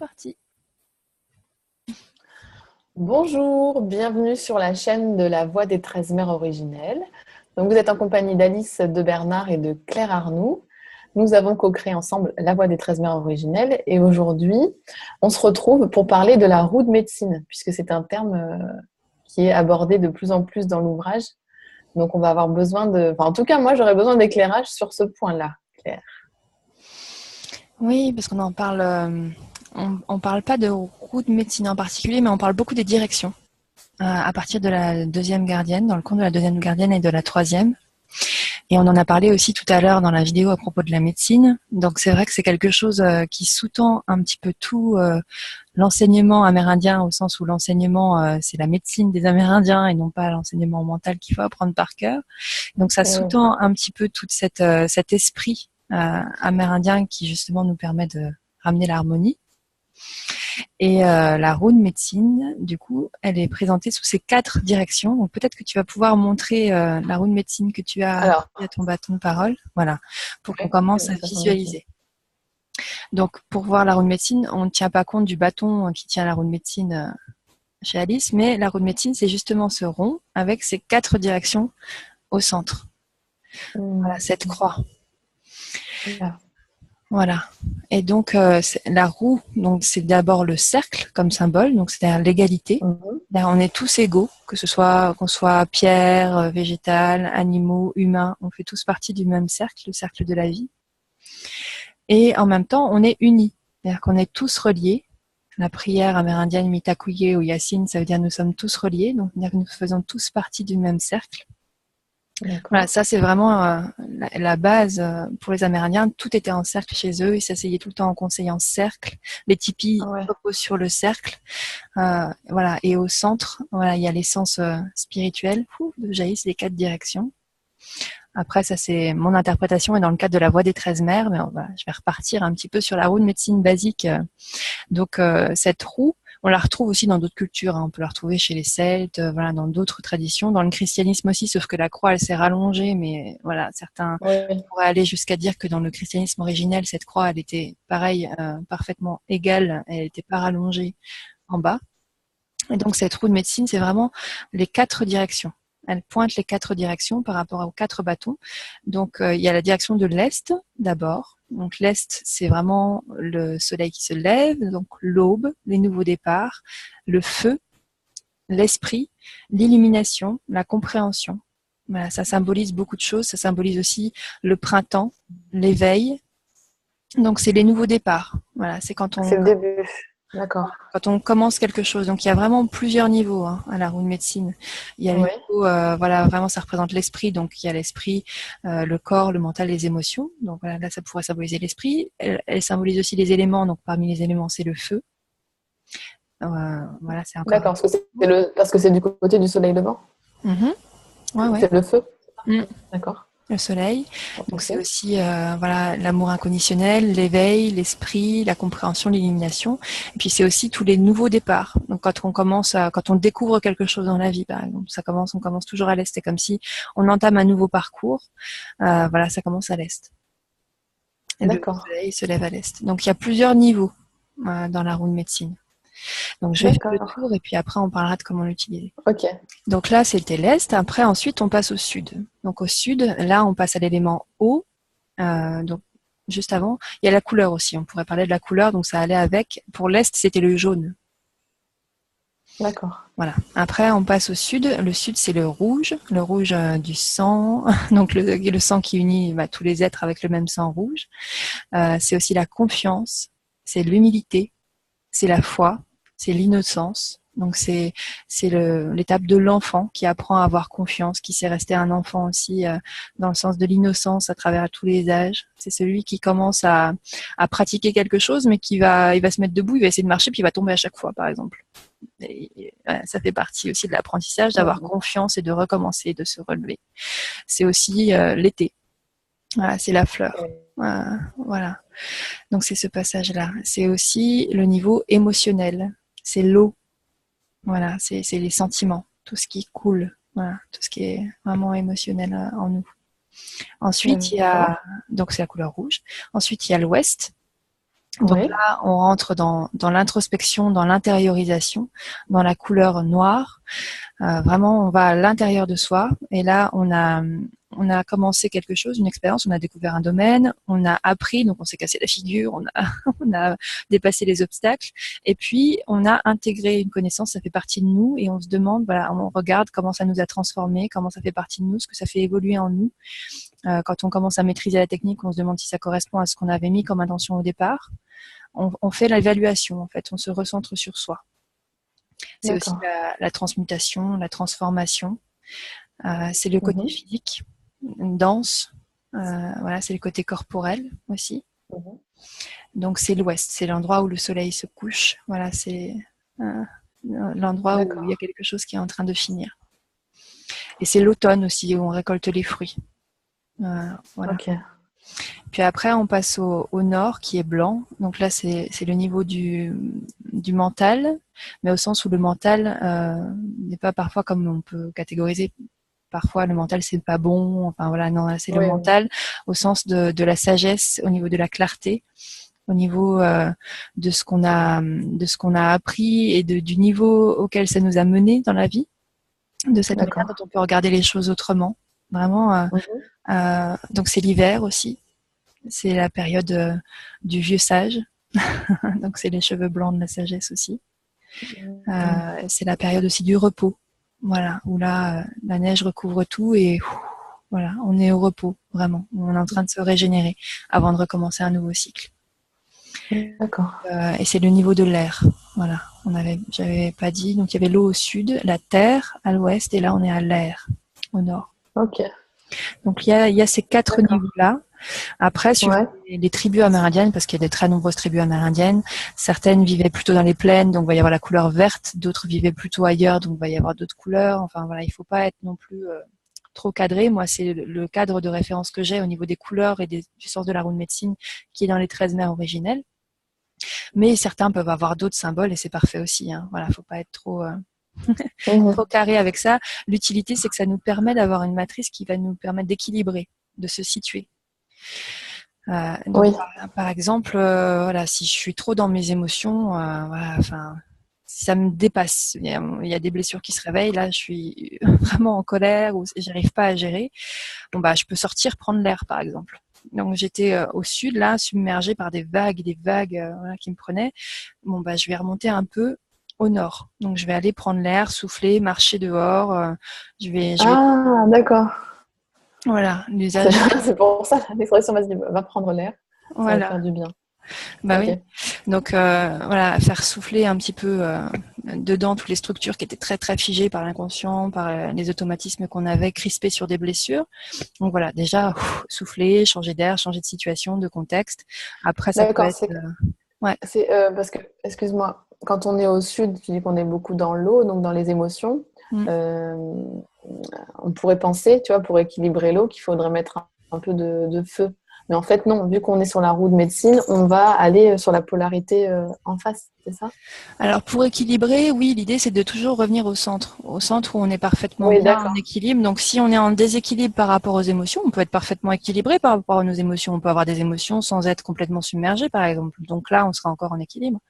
parti. Bonjour, bienvenue sur la chaîne de la Voix des 13 mères originelles. Donc, vous êtes en compagnie d'Alice de Bernard et de Claire Arnoux. Nous avons co-créé ensemble la Voix des 13 mères originelles et aujourd'hui, on se retrouve pour parler de la roue de médecine, puisque c'est un terme qui est abordé de plus en plus dans l'ouvrage. Donc, on va avoir besoin de... Enfin, en tout cas, moi, j'aurais besoin d'éclairage sur ce point-là, Claire. Oui, parce qu'on en parle. On parle pas de roue de médecine en particulier, mais on parle beaucoup des directions. À partir de la deuxième gardienne, dans le conte de la deuxième gardienne et de la troisième. Et on en a parlé aussi tout à l'heure dans la vidéo à propos de la médecine. Donc c'est vrai que c'est quelque chose qui sous-tend un petit peu tout l'enseignement amérindien, au sens où l'enseignement c'est la médecine des Amérindiens et non pas l'enseignement mental qu'il faut apprendre par cœur. Donc ça sous-tend un petit peu tout cet esprit amérindien qui justement nous permet de ramener l'harmonie. Et la roue de médecine, du coup, elle est présentée sous ces 4 directions. Donc peut-être que tu vas pouvoir montrer la roue de médecine que tu as Alors, à ton bâton de parole, voilà, pour qu'on ouais, commence à comme ça, j'en ai une. visualiser. Donc pour voir la roue de médecine, on ne tient pas compte du bâton qui tient la roue de médecine chez Alice, mais la roue de médecine, c'est justement ce rond avec ces 4 directions au centre. Voilà, cette croix. Là. Voilà. Et donc la roue, donc c'est d'abord le cercle comme symbole, donc c'est-à-dire l'égalité. Mhm. Là, on est tous égaux, que ce soit qu'on soit pierre, végétal, animaux, humains, on fait tous partie du même cercle, le cercle de la vie. Et en même temps, on est unis, c'est-à-dire qu'on est tous reliés. La prière amérindienne Mitakuye ou Yacine, ça veut dire nous sommes tous reliés, donc c'est-à-dire que nous faisons tous partie du même cercle. Voilà, D'accord. ça c'est vraiment la base pour les Amérindiens. Tout était en cercle chez eux. Ils s'asseyaient tout le temps en conseil en cercle. Les tipis Ah ouais. reposent sur le cercle. Voilà. Et au centre, voilà, il y a l'essence spirituelle de jaillissent les 4 directions. Après, ça c'est mon interprétation et dans le cadre de la voix des 13 mères, mais je vais repartir un petit peu sur la roue de médecine basique. Donc cette roue, on la retrouve aussi dans d'autres cultures, hein. On peut la retrouver chez les Celtes, voilà, dans d'autres traditions, dans le christianisme aussi, sauf que la croix, elle s'est rallongée, mais voilà, certains Oui. pourraient aller jusqu'à dire que dans le christianisme originel, cette croix, elle était pareil, parfaitement égale, elle n'était pas rallongée en bas. Et donc cette roue de médecine, c'est vraiment les 4 directions. Elle pointe les 4 directions par rapport aux 4 bâtons. Donc il y a la direction de l'Est d'abord. Donc l'Est, c'est vraiment le soleil qui se lève, donc l'aube, les nouveaux départs, le feu, l'esprit, l'illumination, la compréhension. Voilà, ça symbolise beaucoup de choses. Ça symbolise aussi le printemps, l'éveil. Donc c'est les nouveaux départs. Voilà, c'est C'est le début. D'accord. quand on commence quelque chose. Donc il y a vraiment plusieurs niveaux à la roue de médecine. Il y a le Oui. niveau, voilà, vraiment ça représente l'esprit. Donc il y a l'esprit, le corps, le mental, les émotions. Donc voilà, là ça pourrait symboliser l'esprit. Elle symbolise aussi les éléments. Donc parmi les éléments, c'est le feu. Voilà, c'est encore un D'accord. Parce que c'est du côté du soleil levant. Mhm. Ouais, ouais. C'est le feu. Mm. D'accord. Le soleil. Donc c'est Ok. aussi voilà l'amour inconditionnel, l'éveil, l'esprit, la compréhension, l'illumination. Et puis c'est aussi tous les nouveaux départs. Donc quand on découvre quelque chose dans la vie, par exemple, on commence toujours à l'est. C'est comme si on entame un nouveau parcours. Voilà, ça commence à l'est. Et le D'accord. soleil se lève à l'est. Donc il y a plusieurs niveaux dans la roue de médecine. Donc je vais faire le D'accord. tour et puis après on parlera de comment l'utiliser. Ok. Donc là, c'était l'Est. Après, ensuite, on passe au Sud. Donc au Sud, là, on passe à l'élément eau. Donc juste avant, il y a la couleur aussi. On pourrait parler de la couleur. Donc ça allait avec. Pour l'Est, c'était le jaune. D'accord. Voilà. Après, on passe au Sud. Le Sud, c'est le rouge du sang. Donc le sang qui unit tous les êtres avec le même sang rouge. C'est aussi la confiance. C'est l'humilité. C'est la foi. C'est l'innocence. Donc c'est l'étape de l'enfant qui apprend à avoir confiance, qui sait rester un enfant aussi dans le sens de l'innocence à travers tous les âges. C'est celui qui commence à pratiquer quelque chose, mais il va se mettre debout, il va essayer de marcher, puis il va tomber à chaque fois, par exemple. Voilà, ça fait partie aussi de l'apprentissage, d'avoir Mhm. confiance et de recommencer, de se relever. C'est aussi l'été. Voilà, c'est la fleur. Voilà. Donc c'est ce passage-là. C'est aussi le niveau émotionnel. C'est l'eau. Voilà, c'est les sentiments, tout ce qui coule, voilà, tout ce qui est vraiment émotionnel en nous. Ensuite, il y D'accord. a donc c'est la couleur rouge. Ensuite, il y a l'ouest. Donc Oui. là, on rentre dans l'introspection, dans l'intériorisation, dans la couleur noire. Vraiment, on va à l'intérieur de soi. Et là, on a commencé quelque chose, une expérience, on a découvert un domaine, on a appris, donc on s'est cassé la figure, on a dépassé les obstacles. Et puis, on a intégré une connaissance, ça fait partie de nous. Et on se demande, voilà, on regarde comment ça nous a transformés, comment ça fait partie de nous, ce que ça fait évoluer en nous. Quand on commence à maîtriser la technique, on se demande si ça correspond à ce qu'on avait mis comme intention au départ. On fait l'évaluation, en fait, on se recentre sur soi. C'est aussi D'accord. la transmutation, la transformation. C'est le côté Mhm. physique, une danse. Voilà, c'est le côté corporel aussi. Mhm. Donc c'est l'ouest, c'est l'endroit où le soleil se couche. Voilà, c'est euh, l'endroit où il y a D'accord. quelque chose qui est en train de finir. Et c'est l'automne aussi où on récolte les fruits. Voilà. Ok. Puis après, on passe au nord qui est blanc. Donc là, c'est le niveau du mental, mais au sens où le mental n'est pas parfois comme on peut catégoriser. Parfois, le mental, c'est pas bon. Enfin voilà, non, là, c'est le Oui, oui. mental au sens de la sagesse, au niveau de la clarté, au niveau de ce qu'on a appris et du niveau auquel ça nous a mené dans la vie, de cette manière D'accord. dont on peut regarder les choses autrement. Vraiment. Mhm. Donc c'est l'hiver aussi. C'est la période du vieux sage. Donc c'est les cheveux blancs de la sagesse aussi. Mhm. C'est la période aussi du repos. Voilà, où là, la neige recouvre tout et voilà, on est au repos, vraiment. On est en train de se régénérer avant de recommencer un nouveau cycle. D'accord. Et c'est le niveau de l'air. Voilà, j'avais pas dit. Donc il y avait l'eau au sud, la terre à l'ouest, et là on est à l'air au nord. Ok. Donc il y a ces quatre D'accord. niveaux-là. Après, suivant Ouais. les tribus amérindiennes, parce qu'il y a de très nombreuses tribus amérindiennes, certaines vivaient plutôt dans les plaines, donc il va y avoir la couleur verte, d'autres vivaient plutôt ailleurs, donc il va y avoir d'autres couleurs. Enfin voilà, il faut pas être non plus trop cadré. Moi, c'est le cadre de référence que j'ai au niveau des couleurs et du sens de la rune médecine qui est dans les 13 mers originelles. Mais certains peuvent avoir d'autres symboles et c'est parfait aussi. Hein. Voilà, faut pas être trop Mhm. carré avec ça. L'utilité, c'est que ça nous permet d'avoir une matrice qui va nous permettre d'équilibrer, de se situer. Donc Oui. par exemple, voilà, si je suis trop dans mes émotions, voilà, enfin, si ça me dépasse, il y a des blessures qui se réveillent. Là, je suis vraiment en colère ou j'arrive pas à gérer. Bon bah, je peux sortir prendre l'air, par exemple. Donc j'étais au sud là, submergée par des vagues voilà, qui me prenaient. Bon bah, je vais remonter un peu au nord. Donc je vais aller prendre l'air, souffler, marcher dehors. Je vais, Ah, d'accord. voilà, C'est l'usage, c'est pour ça l'expression va se dire, va prendre l'air. Ça va te voilà. faire du bien. Bah Ok. oui. Donc voilà, faire souffler un petit peu dedans toutes les structures qui étaient très très figées par l'inconscient, par les automatismes qu'on avait crispés sur des blessures. Donc voilà, déjà souffler, changer d'air, changer de situation, de contexte. Après, ça peut D'accord. être ouais. C'est parce que, excuse-moi, quand on est au sud, tu dis qu'on est beaucoup dans l'eau, donc dans les émotions. Mm. euh, on pourrait penser, tu vois, pour équilibrer l'eau, qu'il faudrait mettre un peu de feu. Mais en fait, non, vu qu'on est sur la roue de médecine, on va aller sur la polarité en face, c'est ça? Alors pour équilibrer, oui, l'idée c'est de toujours revenir au centre où on est parfaitement Oui, bien en d'accord. équilibre. Donc si on est en déséquilibre par rapport aux émotions, on peut être parfaitement équilibré par rapport à nos émotions. On peut avoir des émotions sans être complètement submergé, par exemple. Donc là, on sera encore en équilibre.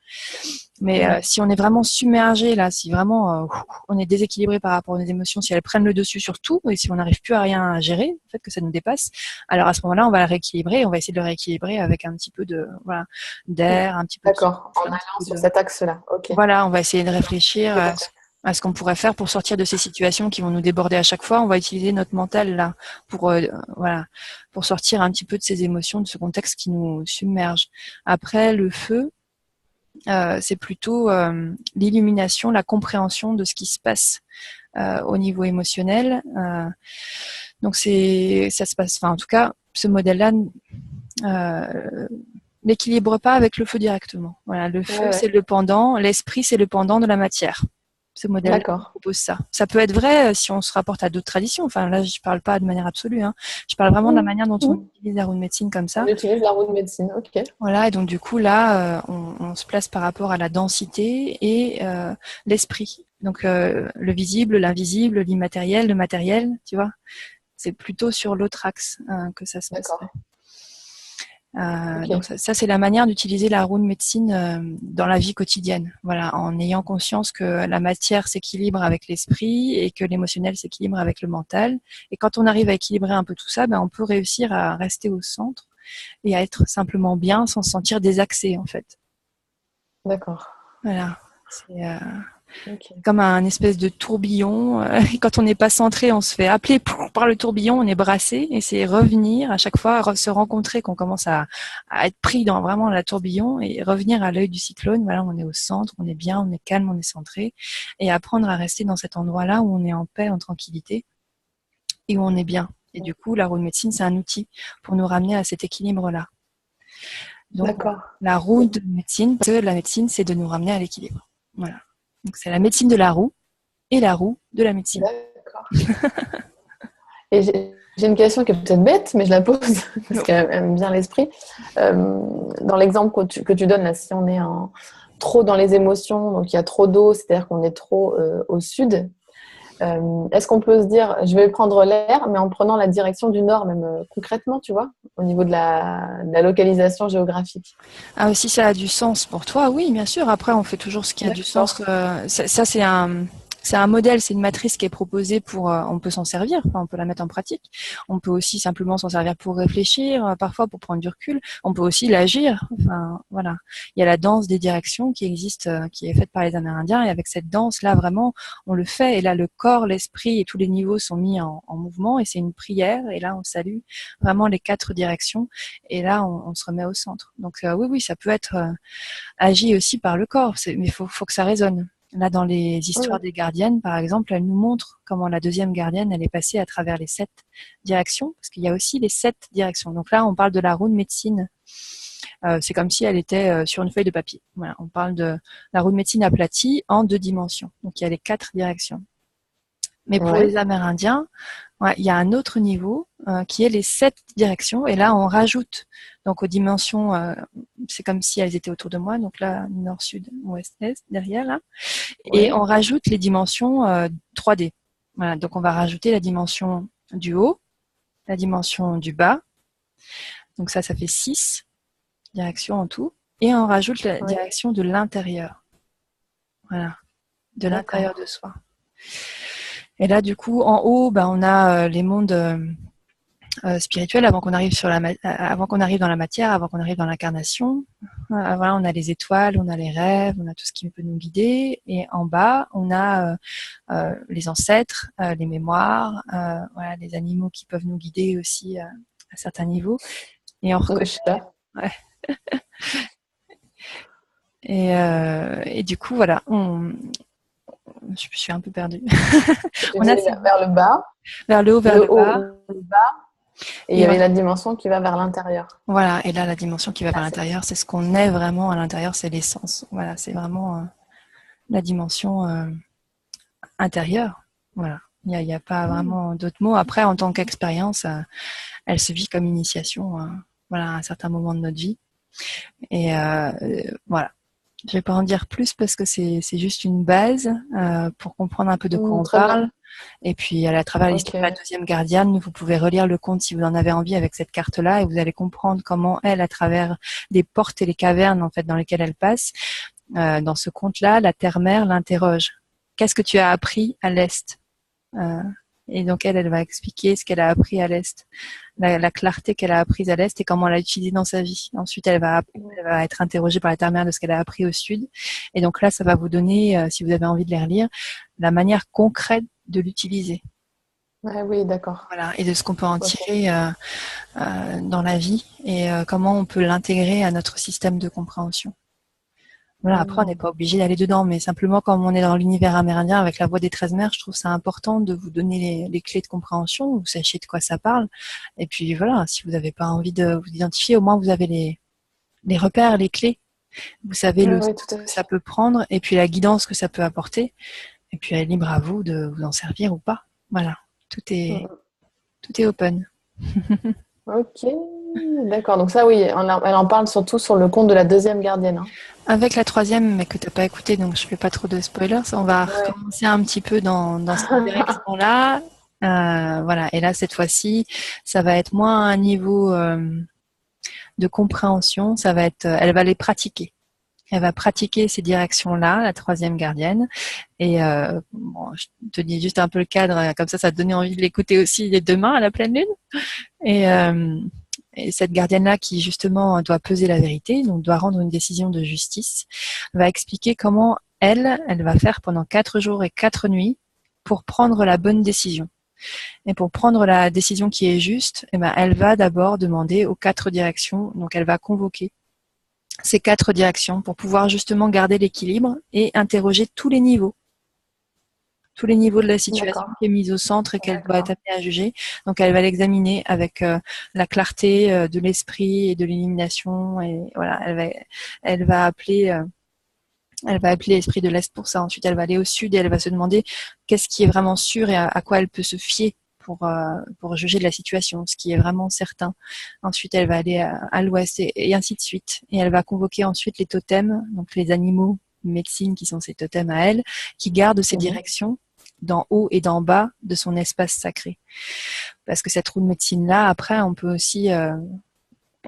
Mais Mhm. si on est vraiment submergé là, si vraiment on est déséquilibré par rapport aux émotions, si elles prennent le dessus sur tout et si on n'arrive plus à rien à gérer, en fait que ça nous dépasse, alors à ce moment-là, on va le rééquilibrer, on va essayer de le rééquilibrer avec un petit peu de voilà d'air, un petit peu de D'accord, en souffle, un petit allant peu sur de cet axe-là. Ok, voilà, on va essayer de réfléchir j'ai compris. à ce qu'on pourrait faire pour sortir de ces situations qui vont nous déborder à chaque fois. On va utiliser notre mental là pour voilà, pour sortir un petit peu de ces émotions, de ce contexte qui nous submerge. Après, le feu, c'est plutôt l'illumination, la compréhension de ce qui se passe au niveau émotionnel. Donc ça se passe. Enfin, en tout cas, ce modèle-là n'équilibre pas avec le feu directement. Voilà, le Ouais, feu ouais. c'est le pendant, l'esprit c'est le pendant de la matière. Ce modèle D'accord. propose ça. Ça peut être vrai si on se rapporte à d'autres traditions. Enfin là, je parle pas de manière absolue. Hein. Je parle vraiment de la Mhm. manière dont on Mhm. utilise la roue de médecine comme On ça. utilise la roue de médecine. Ok. Voilà, et donc du coup là, on se place par rapport à la densité et l'esprit. Donc le visible, l'invisible, l'immatériel, le matériel, tu vois. C'est plutôt sur l'autre axe que ça se D'accord. passerait. Donc Ok. ça c'est la manière d'utiliser la roue de médecine dans la vie quotidienne. Voilà, en ayant conscience que la matière s'équilibre avec l'esprit et que l'émotionnel s'équilibre avec le mental. Et quand on arrive à équilibrer un peu tout ça, on peut réussir à rester au centre et à être simplement bien sans se sentir désaxé en fait. D'accord. Voilà. C'est Ok. comme un espèce de tourbillon. Quand on n'est pas centré, on se fait appeler par le tourbillon, on est brassé et c'est revenir à chaque fois, se rencontrer, qu'on commence à être pris dans vraiment la tourbillon et revenir à l'œil du cyclone. Voilà, on est au centre, on est bien, on est calme, on est centré et apprendre à rester dans cet endroit-là où on est en paix, en tranquillité et où on est bien. Et du coup, la roue de médecine, c'est un outil pour nous ramener à cet équilibre-là. Donc, voilà. D'accord. La roue de médecine, parce que la médecine, c'est de nous ramener à l'équilibre. Voilà. Donc, c'est la médecine de la roue et la roue de la médecine. D'accord. Et j'ai une question qui est peut-être bête, mais je la pose parce qu'elle aime bien l'esprit. Dans l'exemple que tu donnes là, si on est trop dans les émotions, donc il y a trop d'eau, c'est-à-dire qu'on est trop au sud, est-ce qu'on peut se dire, je vais prendre l'air, mais en prenant la direction du nord, même concrètement, tu vois, au niveau de la localisation géographique? Ah, si ça a du sens pour toi, oui, bien sûr. Après, on fait toujours ce qui a du D'accord. sens. Ça, c'est un modèle, c'est une matrice qui est proposée pour. On peut s'en servir, enfin, on peut la mettre en pratique. On peut aussi simplement s'en servir pour réfléchir, parfois pour prendre du recul. On peut aussi l'agir. Enfin, voilà. Il y a la danse des directions qui existe, qui est faite par les Amérindiens, et avec cette danse-là, vraiment, on le fait. Et là, le corps, l'esprit et tous les niveaux sont mis en mouvement. Et c'est une prière. Et là, on salue vraiment les 4 directions. Et là, on se remet au centre. Donc oui, oui, ça peut être agi aussi par le corps, mais faut que ça résonne. Là, dans les Oui, histoires oui. des gardiennes, par exemple, elle nous montre comment la deuxième gardienne, elle est passée à travers les 7 directions, parce qu'il y a aussi les 7 directions. Donc là, on parle de la roue de médecine. C'est comme si elle était sur une feuille de papier. Voilà, on parle de la roue de médecine aplatie en 2 dimensions. Donc il y a les 4 directions. Mais pour Ouais. les Amérindiens, ouais, il y a un autre niveau qui est les 7 directions. Et là, on rajoute donc aux dimensions, c'est comme si elles étaient autour de moi. Donc là, nord, sud, ouest, est, derrière là. Et Oui. on rajoute les dimensions 3D. Voilà, donc on va rajouter la dimension du haut, la dimension du bas. Donc ça fait 6 directions en tout. Et on rajoute la Oui. direction de l'intérieur. Voilà, de D'accord. l'intérieur de soi. Et là, du coup, en haut, on a les mondes spirituels avant qu'on arrive dans la matière, avant qu'on arrive dans l'incarnation. Voilà, on a les étoiles, on a les rêves, on a tout ce qui peut nous guider. Et en bas, on a les ancêtres, les mémoires, voilà, les animaux qui peuvent nous guider aussi à certains niveaux. Et on Le reconnaît. chat. Ouais. Et du coup, voilà, je suis un peu perdue. Tu On a disais ces vers le bas, vers le haut, vers le le haut, bas. le bas, et il y Et avait la dimension qui va vers l'intérieur. voilà, et là, la dimension qui va vers Ah, c'est l'intérieur, c'est ce qu'on est vraiment à l'intérieur, c'est l'essence. Voilà, c'est vraiment la dimension intérieure. Voilà. Il y a pas vraiment d'autres mots. Après, en tant qu'expérience, elle se vit comme initiation, voilà, à un certain moment de notre vie. Et voilà. Je vais pas en dire plus parce que c'est juste une base pour comprendre un peu de quoi on très bien. parle. Et puis, à travers l'histoire de la Ok. deuxième gardienne, vous pouvez relire le conte si vous en avez envie avec cette carte-là et vous allez comprendre comment elle, à travers des portes et les cavernes en fait dans lesquelles elle passe, dans ce conte-là, la terre-mère l'interroge. Qu'est-ce que tu as appris à l'Est? Euh, et donc elle va expliquer ce qu'elle a appris à l'Est, la clarté qu'elle a apprise à l'Est et comment elle l'a utilisée dans sa vie. Ensuite, elle va être interrogée par la terre-mère de ce qu'elle a appris au Sud. Et donc là, ça va vous donner, si vous avez envie de les relire, la manière concrète de l'utiliser. Ah oui, d'accord. Voilà, et de ce qu'on peut en Ok. tirer dans la vie et comment on peut l'intégrer à notre système de compréhension. Voilà, après, on n'est Hmm. pas obligé d'aller dedans, mais simplement, comme on est dans l'univers amérindien avec la voix des 13 mers, je trouve ça important de vous donner les clés de compréhension, vous sachiez de quoi ça parle. Et puis voilà, si vous n'avez pas envie de vous identifier, au moins vous avez les repères, les clés. Vous savez Oui, le oui, sens tout à que ça fait. peut prendre et puis la guidance que ça peut apporter. Et puis, elle est libre à vous de vous en servir ou pas. Voilà, Hmm. tout est open. Ok, d'accord. Donc ça, oui, elle en parle surtout sur le compte de la deuxième gardienne, hein. Avec la troisième, mais que t'as pas écouté, donc je fais pas trop de spoilers, on va Ouais. recommencer un petit peu dans cette direction-là. Voilà. Et là, cette fois-ci, ça va être moins un niveau de compréhension, ça va être, elle va les pratiquer. Elle va pratiquer ces directions-là, la troisième gardienne. Et bon, je te dis juste un peu le cadre, comme ça te donnait envie de l'écouter aussi demain à la pleine lune. Et cette gardienne-là qui justement doit peser la vérité, donc doit rendre une décision de justice, va expliquer comment elle va faire pendant 4 jours et 4 nuits pour prendre la bonne décision. Et pour prendre la décision qui est juste, eh ben, elle va d'abord demander aux 4 directions, donc elle va convoquer ces 4 directions pour pouvoir justement garder l'équilibre et interroger tous les niveaux de la situation qui est mise au centre et qu'elle doit être amenée à juger. Donc elle va l'examiner avec la clarté de l'esprit et de l'illumination, et voilà, elle va appeler l'esprit de l'Est pour ça. Ensuite, elle va aller au sud et elle va se demander qu'est-ce qui est vraiment sûr et à quoi elle peut se fier pour juger de la situation, ce qui est vraiment certain. Ensuite, elle va aller à l'ouest et ainsi de suite. Et elle va convoquer ensuite les totems, donc les animaux médecine qui sont ses totems à elle, qui gardent ces directions d'en haut et d'en bas de son espace sacré. Parce que cette roue de médecine-là, après, on peut aussi...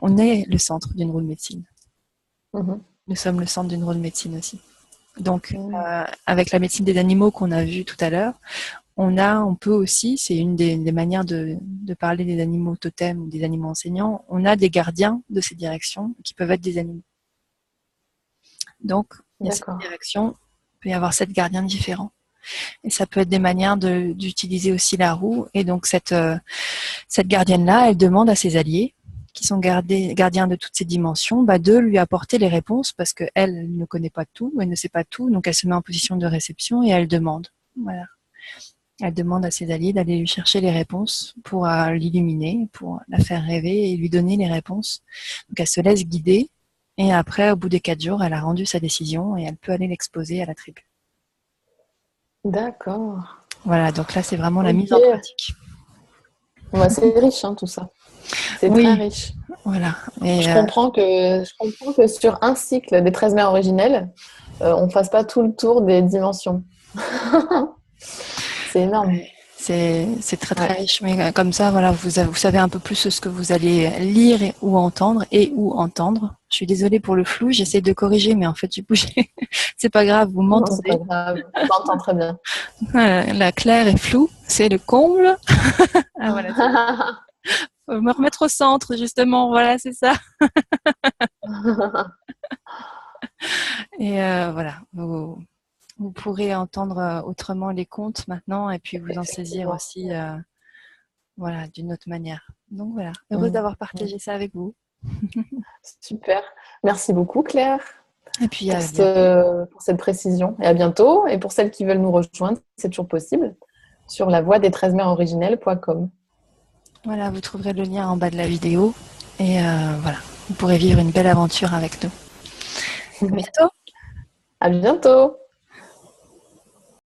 on est le centre d'une roue de médecine. Nous sommes le centre d'une roue de médecine aussi. Donc, avec la médecine des animaux qu'on a vu tout à l'heure, on peut aussi, c'est une des manières de parler des animaux totems ou des animaux enseignants, on a des gardiens de ces directions qui peuvent être des animaux. Donc, il y a 7 directions, il peut y avoir 7 gardiens différents. Et ça peut être des manières d'utiliser aussi la roue. Et donc, cette gardienne-là, elle demande à ses alliés, qui sont gardiens de toutes ces dimensions, de lui apporter les réponses parce qu'elle ne connaît pas tout, elle ne sait pas tout, donc elle se met en position de réception et elle demande. Voilà. Elle demande à ses alliés d'aller lui chercher les réponses pour l'illuminer, pour la faire rêver et lui donner les réponses. Donc elle se laisse guider et après, au bout des 4 jours, elle a rendu sa décision et elle peut aller l'exposer à la tribu. D'accord. Voilà, donc là, c'est vraiment la mise en pratique. C'est riche, tout ça. C'est très riche. Voilà. Et je comprends que sur un cycle des 13 mers originelles, on ne fasse pas tout le tour des dimensions. C'est énorme. C'est très très riche, mais comme ça, voilà, vous savez un peu plus ce que vous allez lire ou entendre. Je suis désolée pour le flou, j'essaie de corriger, mais en fait, j'ai bougé. C'est pas grave, vous m'entendez. Non, c'est pas grave, je m'entends très bien. La claire est floue, c'est le comble. Voilà. Faut me remettre au centre, justement. Voilà, c'est ça. Et voilà, vous pourrez entendre autrement les contes maintenant et puis vous en saisir aussi voilà, d'une autre manière. Donc voilà, heureuse d'avoir partagé ça avec vous. Super. Merci beaucoup Claire et puis, pour cette précision. Et à bientôt. Et pour celles qui veulent nous rejoindre, c'est toujours possible sur lavoie-des-13-mers-originelles.com. Voilà, vous trouverez le lien en bas de la vidéo. Et voilà, vous pourrez vivre une belle aventure avec nous. À bientôt. À bientôt.